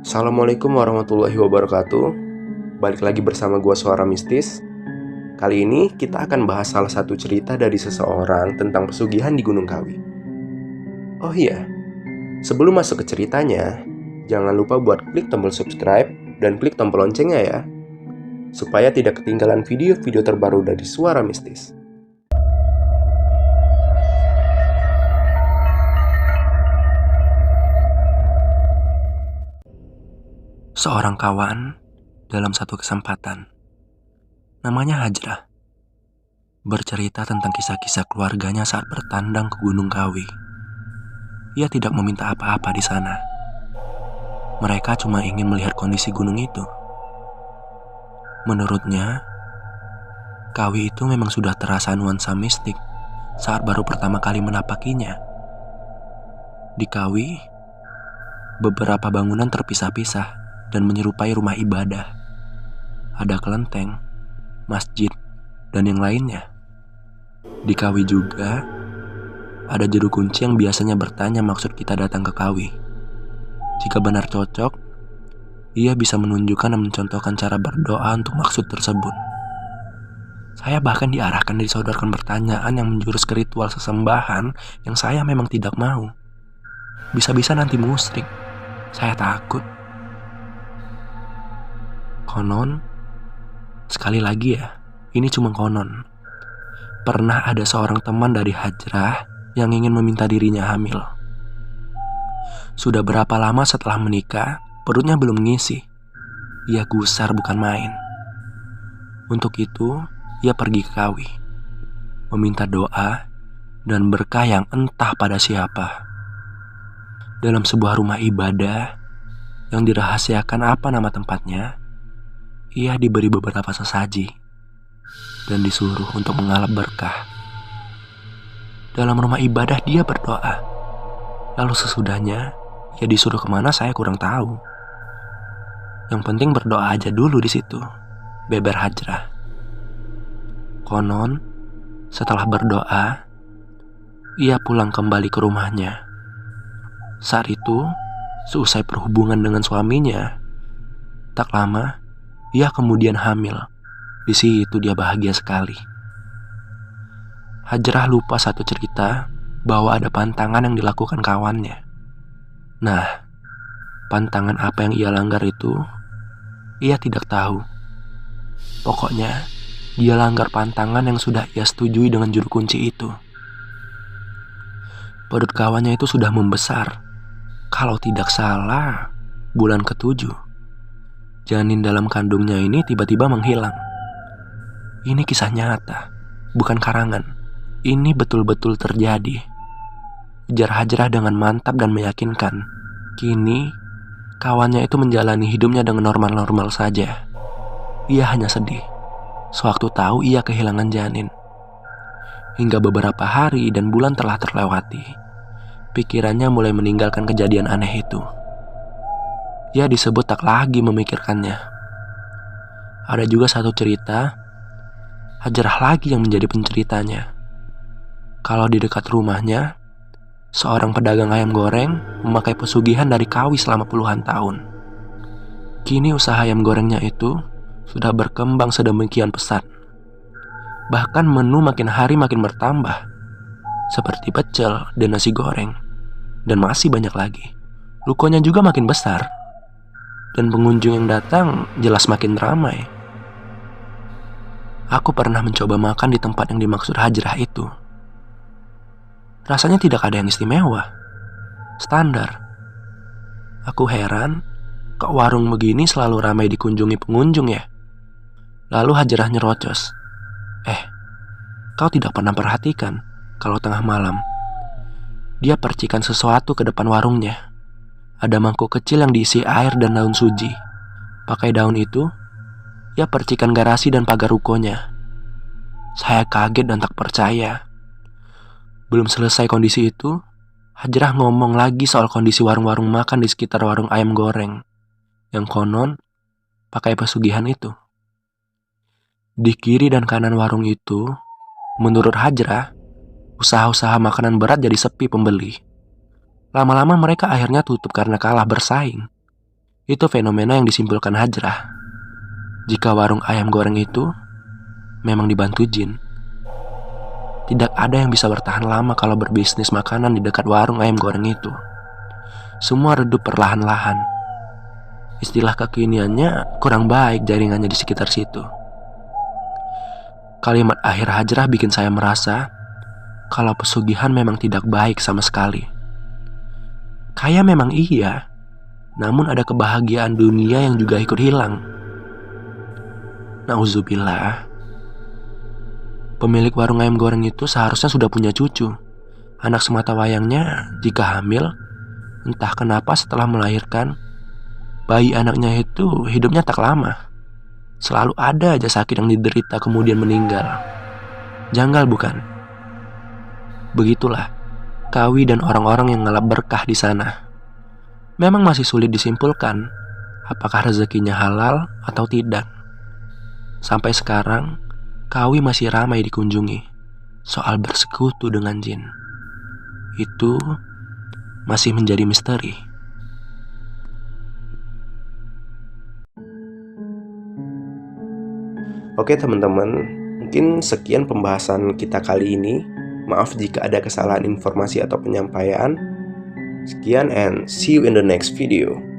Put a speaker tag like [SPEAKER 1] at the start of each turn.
[SPEAKER 1] Assalamualaikum warahmatullahi wabarakatuh. Balik lagi bersama gua Suara Mistis. Kali ini kita akan bahas salah satu cerita dari seseorang tentang pesugihan di Gunung Kawi. Oh iya, sebelum masuk ke ceritanya, jangan lupa buat klik tombol subscribe dan klik tombol loncengnya ya, supaya tidak ketinggalan video-video terbaru dari Suara Mistis. Seorang kawan dalam satu kesempatan, namanya Hajrah, bercerita tentang kisah-kisah keluarganya saat bertandang ke Gunung Kawi. Ia tidak meminta apa-apa di sana. Mereka cuma ingin melihat kondisi gunung itu. Menurutnya, Kawi itu memang sudah terasa nuansa mistik saat baru pertama kali menapakinya. Di Kawi, beberapa bangunan terpisah-pisah dan menyerupai rumah ibadah. Ada kelenteng, masjid, dan yang lainnya. Di Kawi juga ada juru kunci yang biasanya bertanya maksud kita datang ke Kawi. Jika benar cocok, ia bisa menunjukkan dan mencontohkan cara berdoa untuk maksud tersebut. Saya bahkan diarahkan dan disodorkan pertanyaan yang menjurus ke ritual sesembahan yang saya memang tidak mau. Bisa-bisa nanti musyrik. Saya takut. Konon, sekali lagi ya, ini cuma konon. Pernah ada seorang teman dari Hajrah yang ingin meminta dirinya hamil. Sudah berapa lama setelah menikah, perutnya belum mengisi. Ia gusar bukan main. Untuk itu, ia pergi ke Kawi, meminta doa dan berkah yang entah pada siapa. Dalam sebuah rumah ibadah yang dirahasiakan apa nama tempatnya, ia diberi beberapa sesaji dan disuruh untuk mengalap berkah. Dalam rumah ibadah dia berdoa. Lalu sesudahnya, ia disuruh kemana saya kurang tahu. Yang penting berdoa aja dulu di situ, beber Hajrah. Konon, setelah berdoa, ia pulang kembali ke rumahnya. Saat itu, seusai perhubungan dengan suaminya, tak lama, ia kemudian hamil. Di situ dia bahagia sekali. Hajrah lupa satu cerita bahwa ada pantangan yang dilakukan kawannya. Nah, pantangan apa yang ia langgar itu, ia tidak tahu. Pokoknya, dia langgar pantangan yang sudah ia setujui dengan juru kunci itu. Perut kawannya itu sudah membesar. Kalau tidak salah, bulan ke-7. Janin dalam kandungnya ini tiba-tiba menghilang. Ini kisah nyata, bukan karangan. Ini betul-betul terjadi. Ujar Hajrah dengan mantap dan meyakinkan. Kini, kawannya itu menjalani hidupnya dengan normal-normal saja. Ia hanya sedih sewaktu tahu ia kehilangan janin. Hingga beberapa hari dan bulan telah terlewati, pikirannya mulai meninggalkan kejadian aneh itu. Ia disebut tak lagi memikirkannya. Ada juga satu cerita, Hajrah lagi yang menjadi penceritanya. Kalau di dekat rumahnya, seorang pedagang ayam goreng memakai pesugihan dari Kawi selama puluhan tahun. Kini usaha ayam gorengnya itu sudah berkembang sedemikian pesat. Bahkan menu makin hari makin bertambah, seperti pecel dan nasi goreng, dan masih banyak lagi. Rukonya juga makin besar, dan pengunjung yang datang jelas makin ramai. Aku pernah mencoba makan di tempat yang dimaksud Hajrah itu. Rasanya tidak ada yang istimewa, standar. Aku heran, kok warung begini selalu ramai dikunjungi pengunjung ya? Lalu Hajrah nyerocos, kau tidak pernah perhatikan kalau tengah malam dia percikan sesuatu ke depan warungnya. Ada mangkuk kecil yang diisi air dan daun suji. Pakai daun itu, ia percikan garasi dan pagar rukonya. Saya kaget dan tak percaya. Belum selesai kondisi itu, Hajrah ngomong lagi soal kondisi warung-warung makan di sekitar warung ayam goreng, yang konon pakai pesugihan itu. Di kiri dan kanan warung itu, menurut Hajrah, usaha-usaha makanan berat jadi sepi pembeli. Lama-lama mereka akhirnya tutup karena kalah bersaing. Itu fenomena yang disimpulkan Hajrah. Jika warung ayam goreng itu memang dibantu jin, tidak ada yang bisa bertahan lama kalau berbisnis makanan di dekat warung ayam goreng itu. Semua redup perlahan-lahan. Istilah kekiniannya kurang baik jaringannya di sekitar situ. Kalimat akhir Hajrah bikin saya merasa kalau pesugihan memang tidak baik sama sekali. Kaya memang iya, namun ada kebahagiaan dunia yang juga ikut hilang. Nauzubillah. Pemilik warung ayam goreng itu seharusnya sudah punya cucu. Anak semata wayangnya jika hamil, entah kenapa setelah melahirkan, bayi anaknya itu hidupnya tak lama. Selalu ada aja sakit yang diderita kemudian meninggal. Janggal bukan? Begitulah Kawi dan orang-orang yang ngelap berkah di sana. Memang masih sulit disimpulkan apakah rezekinya halal atau tidak. Sampai sekarang Kawi masih ramai dikunjungi soal bersekutu dengan jin. Itu masih menjadi misteri.
[SPEAKER 2] Oke teman-teman, mungkin sekian pembahasan kita kali ini. Maaf jika ada kesalahan informasi atau penyampaian. Sekian and see you in the next video.